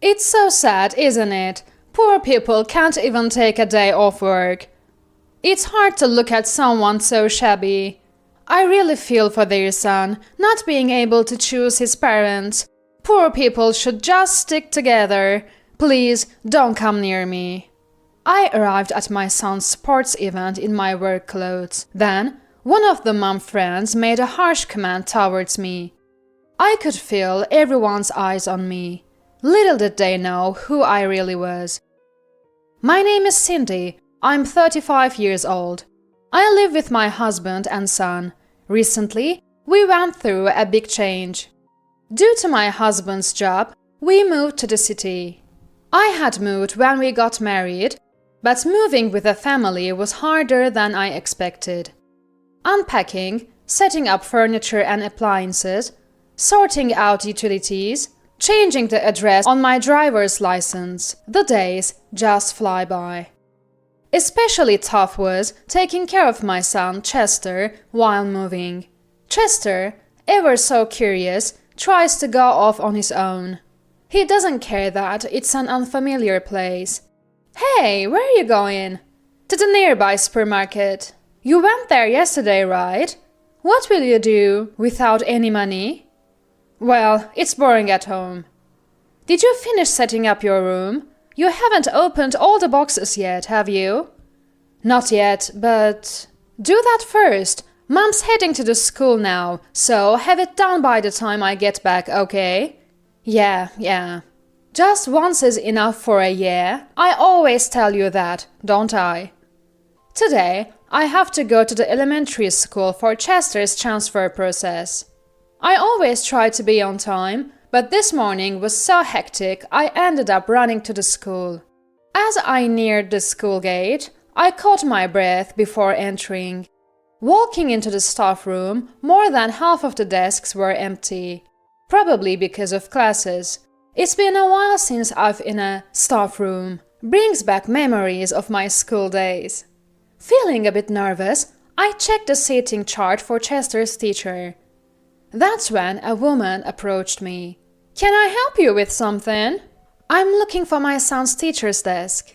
It's so sad, isn't it? Poor people can't even take a day off work. It's hard to look at someone so shabby. I really feel for their son, not being able to choose his parents. Poor people should just stick together. Please, don't come near me. I arrived at my son's sports event in my work clothes. Then, one of the mom friends made a harsh comment towards me. I could feel everyone's eyes on me. Little did they know who I really was. My name is Cindy. I'm 35 years old. I live with my husband and son. Recently, we went through a big change. Due to my husband's job, we moved to the city. I had moved when we got married, but moving with a family was harder than I expected. Unpacking, setting up furniture and appliances, sorting out utilities, changing the address on my driver's license, the days just fly by. Especially tough was taking care of my son, Chester, while moving. Chester, ever so curious, tries to go off on his own. He doesn't care that it's an unfamiliar place. Hey, where are you going? To the nearby supermarket. You went there yesterday, right? What will you do without any money? Well, it's boring at home. Did you finish setting up your room? You haven't opened all the boxes yet, have you? Not yet, but… Do that first. Mom's heading to the school now, so have it done by the time I get back, okay? Yeah. Just once is enough for a year. I always tell you that, don't I? Today, I have to go to the elementary school for Chester's transfer process. I always try to be on time, but this morning was so hectic I ended up running to the school. As I neared the school gate, I caught my breath before entering. Walking into the staff room, more than half of the desks were empty. Probably because of classes. It's been a while since I've in a staff room. Brings back memories of my school days. Feeling a bit nervous, I checked the seating chart for Chester's teacher. That's when a woman approached me. Can I help you with something? I'm looking for my son's teacher's desk.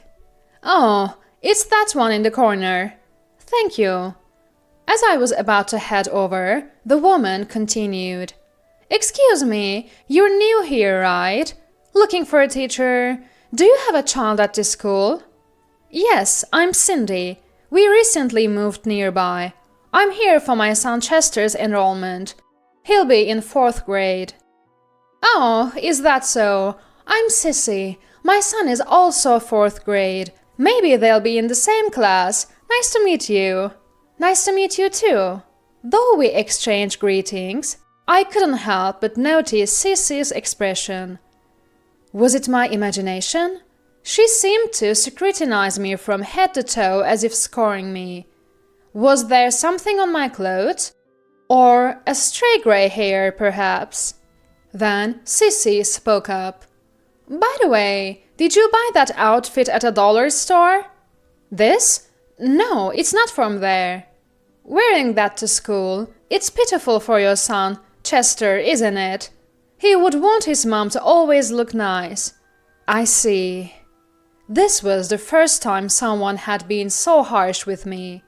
Oh, it's that one in the corner. Thank you. As I was about to head over, the woman continued. Excuse me, you're new here, right? Looking for a teacher. Do you have a child at this school? Yes, I'm Cindy. We recently moved nearby. I'm here for my son Chester's enrollment. He'll be in 4th grade. Oh, is that so? I'm Sissy. My son is also 4th grade. Maybe they'll be in the same class. Nice to meet you. Nice to meet you too. Though we exchanged greetings, I couldn't help but notice Sissy's expression. Was it my imagination? She seemed to scrutinize me from head to toe as if scoring me. Was there something on my clothes? Or a stray grey hair, perhaps? Then Sissy spoke up. By the way, did you buy that outfit at a dollar store? This? No, it's not from there. Wearing that to school, it's pitiful for your son, Chester, isn't it? He would want his mom to always look nice. I see. This was the first time someone had been so harsh with me.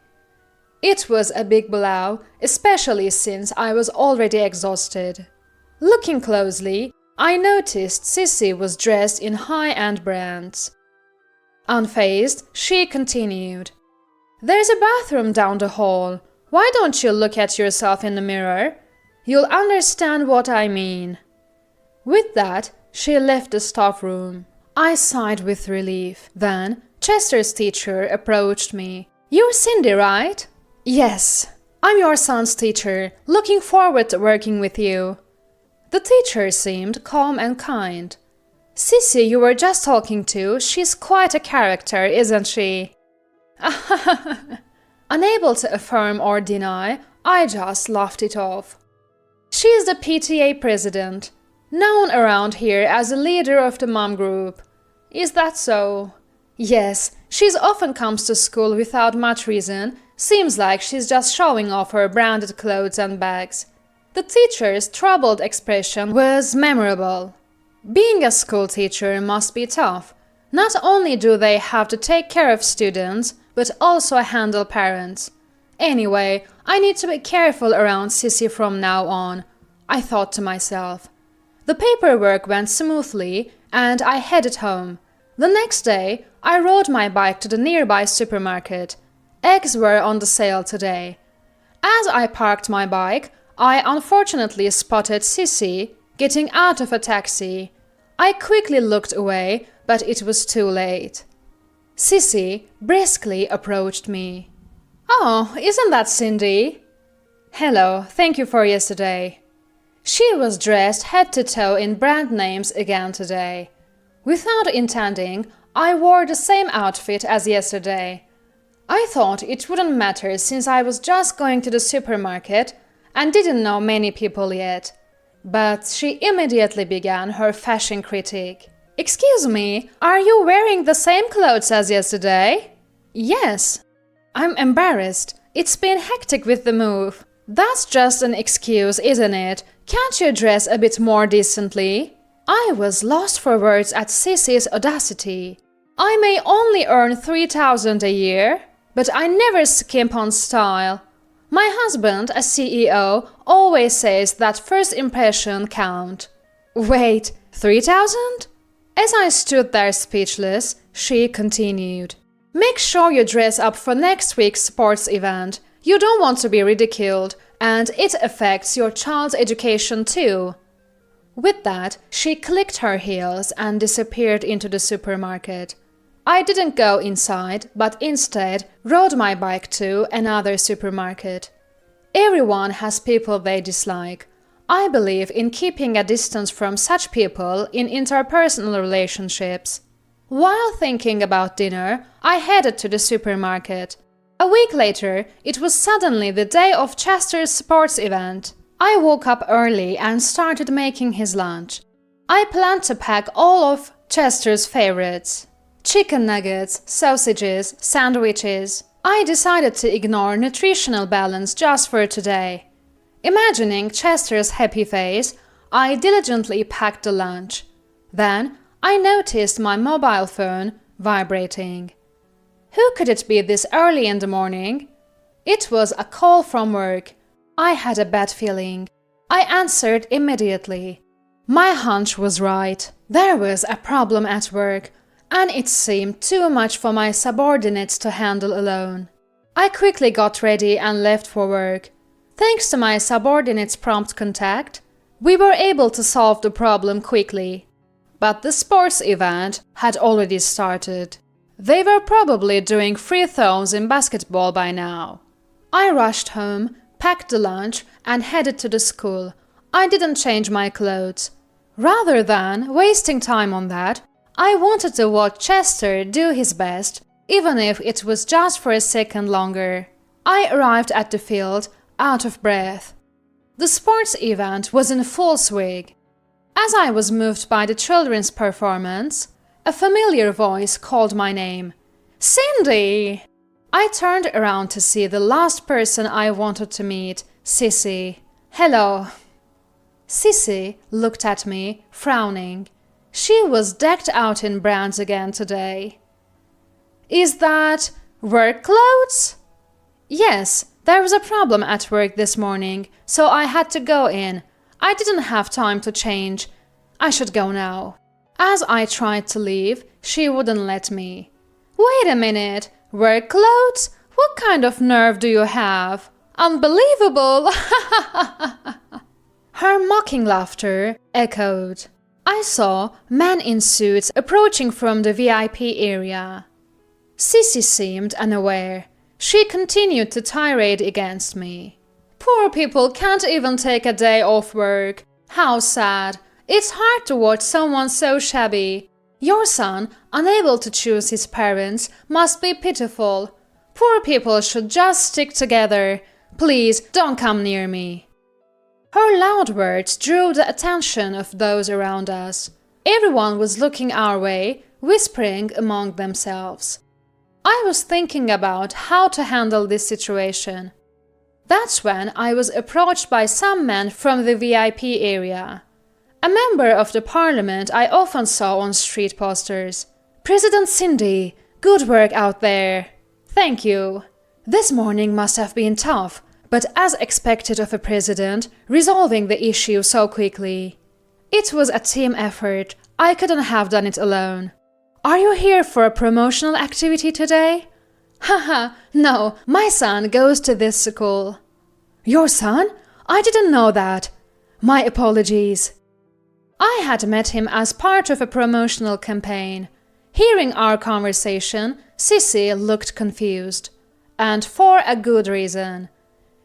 It was a big blow, especially since I was already exhausted. Looking closely, I noticed Sissy was dressed in high-end brands. Unfazed, she continued. There's a bathroom down the hall. Why don't you look at yourself in the mirror? You'll understand what I mean. With that, she left the staff room. I sighed with relief. Then, Chester's teacher approached me. You're Cindy, right? Yes, I'm your son's teacher. Looking forward to working with you. The teacher seemed calm and kind. Sissy, you were just talking to, she's quite a character, isn't she? Unable to affirm or deny, I just laughed it off. She's the PTA president, known around here as the leader of the mom group. Is that so? Yes, she often comes to school without much reason. Seems like she's just showing off her branded clothes and bags. The teacher's troubled expression was memorable. Being a school teacher must be tough. Not only do they have to take care of students, but also handle parents. Anyway, I need to be careful around Sissy from now on, I thought to myself. The paperwork went smoothly and I headed home. The next day, I rode my bike to the nearby supermarket. Eggs were on the sale today. As I parked my bike, I unfortunately spotted Sissy getting out of a taxi. I quickly looked away, but it was too late. Sissy briskly approached me. "Oh, isn't that Cindy?" "Hello, thank you for yesterday." She was dressed head to toe in brand names again today. Without intending, I wore the same outfit as yesterday. I thought it wouldn't matter since I was just going to the supermarket and didn't know many people yet. But she immediately began her fashion critique. "Excuse me, are you wearing the same clothes as yesterday?" "Yes." "I'm embarrassed. It's been hectic with the move." "That's just an excuse, isn't it? Can't you dress a bit more decently?" I was lost for words at Sissy's audacity. I may only earn 3,000 a year, but I never skimp on style. My husband, a CEO, always says that first impression count. Wait, 3,000? As I stood there speechless, she continued. "Make sure you dress up for next week's sports event. You don't want to be ridiculed, and it affects your child's education too." With that, she clicked her heels and disappeared into the supermarket. I didn't go inside, but instead rode my bike to another supermarket. Everyone has people they dislike. I believe in keeping a distance from such people in interpersonal relationships. While thinking about dinner, I headed to the supermarket. A week later, it was suddenly the day of Chester's sports event. I woke up early and started making his lunch. I planned to pack all of Chester's favorites: chicken nuggets, sausages, sandwiches. I decided to ignore nutritional balance just for today. Imagining Chester's happy face, I diligently packed the lunch. Then I noticed my mobile phone vibrating. Who could it be this early in the morning? It was a call from work. I had a bad feeling. I answered immediately. My hunch was right. There was a problem at work, and it seemed too much for my subordinates to handle alone. I quickly got ready and left for work. Thanks to my subordinates' prompt contact, we were able to solve the problem quickly. But the sports event had already started. They were probably doing free throws in basketball by now. I rushed home, packed the lunch, and headed to the school. I didn't change my clothes. Rather than wasting time on that, I wanted to watch Chester do his best, even if it was just for a second longer. I arrived at the field, out of breath. The sports event was in full swing. As I was moved by the children's performance, a familiar voice called my name. "Cindy!" I turned around to see the last person I wanted to meet, Sissy. "Hello." Sissy looked at me, frowning. She was decked out in brands again today. "Is that work clothes?" "Yes, there was a problem at work this morning, so I had to go in. I didn't have time to change. I should go now." As I tried to leave, she wouldn't let me. "Wait a minute, work clothes? What kind of nerve do you have? Unbelievable!" Her mocking laughter echoed. I saw men in suits approaching from the VIP area. Sissy seemed unaware. She continued to tirade against me. "Poor people can't even take a day off work. How sad. It's hard to watch someone so shabby. Your son, unable to choose his parents, must be pitiful. Poor people should just stick together. Please don't come near me." Her loud words drew the attention of those around us. Everyone was looking our way, whispering among themselves. I was thinking about how to handle this situation. That's when I was approached by some men from the VIP area. A member of the parliament I often saw on street posters. "President Cindy, good work out there." "Thank you." This morning must have been tough, but as expected of a president, resolving the issue so quickly. It was a team effort. I couldn't have done it alone. "Are you here for a promotional activity today?" "Haha, no, my son goes to this school." "Your son? I didn't know that. My apologies." I had met him as part of a promotional campaign. Hearing our conversation, Sissy looked confused. And for a good reason.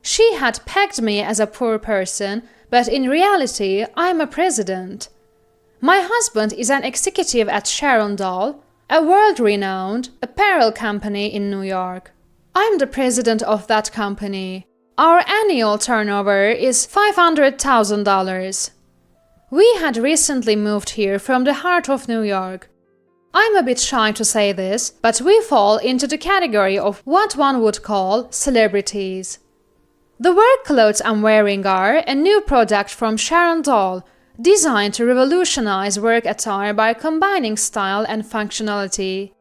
She had pegged me as a poor person, but in reality, I'm a president. My husband is an executive at Sharon Doll, a world-renowned apparel company in New York. I'm the president of that company. Our annual turnover is $500,000. We had recently moved here from the heart of New York. I'm a bit shy to say this, but we fall into the category of what one would call celebrities. The work clothes I'm wearing are a new product from Sharon Doll, designed to revolutionize work attire by combining style and functionality.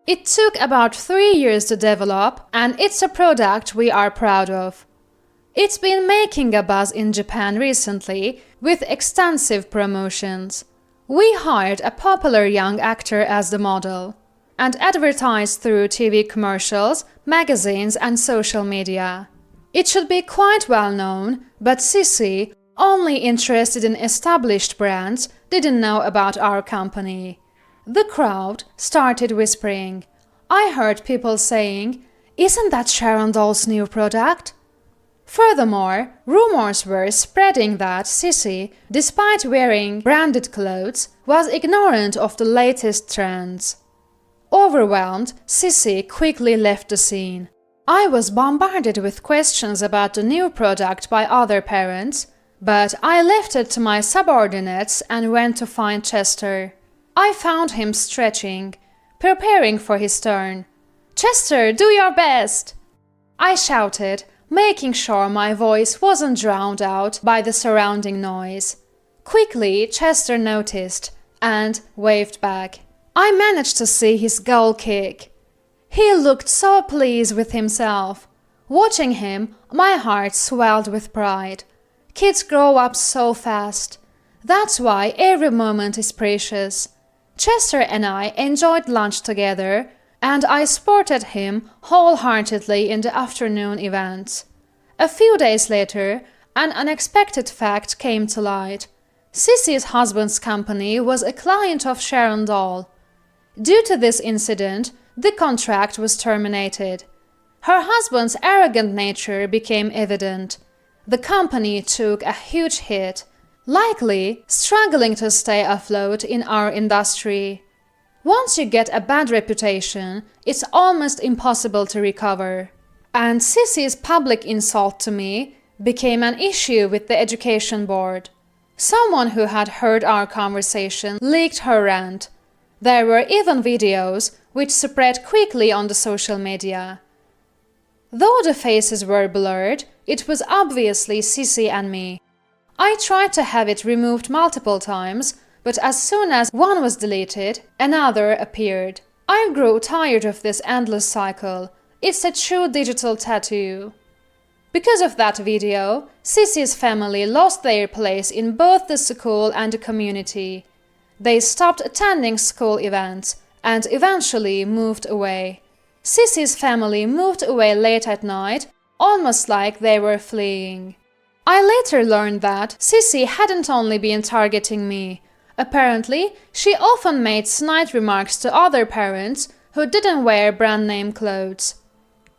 It took about 3 years to develop, and it's a product we are proud of. It's been making a buzz in Japan recently with extensive promotions. We hired a popular young actor as the model and advertised through TV commercials, magazines, and social media. It should be quite well known, but Sissy, only interested in established brands, didn't know about our company. The crowd started whispering. I heard people saying, "Isn't that Sharon Doll's new product?" Furthermore, rumors were spreading that Sissy, despite wearing branded clothes, was ignorant of the latest trends. Overwhelmed, Sissy quickly left the scene. I was bombarded with questions about the new product by other parents, but I left it to my subordinates and went to find Chester. I found him stretching, preparing for his turn. "Chester, do your best!" I shouted, making sure my voice wasn't drowned out by the surrounding noise. Quickly, Chester noticed and waved back. I managed to see his goal kick. He looked so pleased with himself. Watching him, my heart swelled with pride. Kids grow up so fast. That's why every moment is precious. Chester and I enjoyed lunch together, and I supported him wholeheartedly in the afternoon events. A few days later, an unexpected fact came to light. Sissy's husband's company was a client of Sharon Doll. Due to this incident, the contract was terminated. Her husband's arrogant nature became evident. The company took a huge hit, likely struggling to stay afloat in our industry. Once you get a bad reputation, it's almost impossible to recover. And Sissy's public insult to me became an issue with the education board. Someone who had heard our conversation leaked her rant. There were even videos which spread quickly on the social media. Though the faces were blurred, it was obviously Sissy and me. I tried to have it removed multiple times, but as soon as one was deleted, another appeared. I grew tired of this endless cycle. It's a true digital tattoo. Because of that video, Sissy's family lost their place in both the school and the community. They stopped attending school events and eventually moved away. Sissy's family moved away late at night, almost like they were fleeing. I later learned that Sissy hadn't only been targeting me. Apparently, she often made snide remarks to other parents who didn't wear brand name clothes.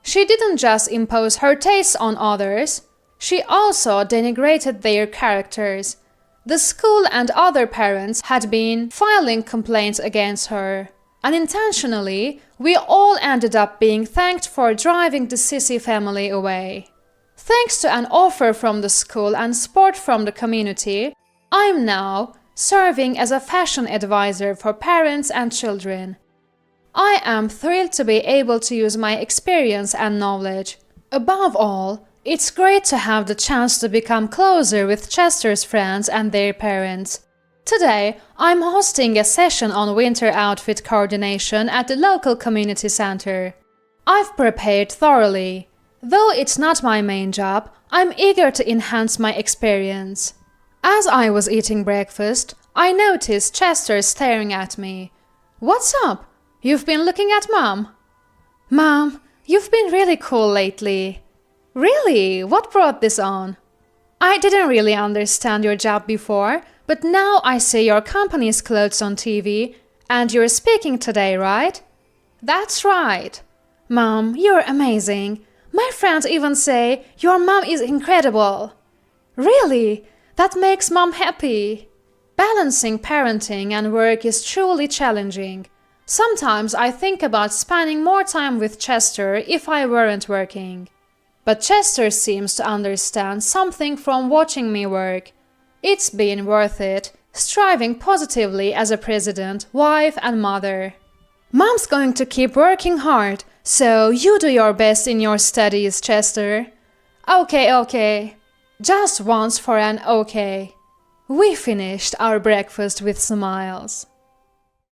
She didn't just impose her tastes on others, she also denigrated their characters. The school and other parents had been filing complaints against her. Unintentionally, we all ended up being thanked for driving the Sissy family away. Thanks to an offer from the school and support from the community, I'm now serving as a fashion advisor for parents and children. I am thrilled to be able to use my experience and knowledge. Above all, it's great to have the chance to become closer with Chester's friends and their parents. Today, I'm hosting a session on winter outfit coordination at the local community center. I've prepared thoroughly. Though it's not my main job, I'm eager to enhance my experience. As I was eating breakfast, I noticed Chester staring at me. What's up? You've been looking at Mom? Mom, you've been really cool lately. Really? What brought this on? I didn't really understand your job before, but now I see your company's clothes on TV, and you're speaking today, right? That's right. Mom, you're amazing. My friends even say your mom is incredible. Really? That makes Mom happy. Balancing parenting and work is truly challenging. Sometimes I think about spending more time with Chester if I weren't working. But Chester seems to understand something from watching me work. It's been worth it, striving positively as a president, wife, and mother. Mom's going to keep working hard, so you do your best in your studies, Chester. Okay. Just once for an okay. We finished our breakfast with smiles.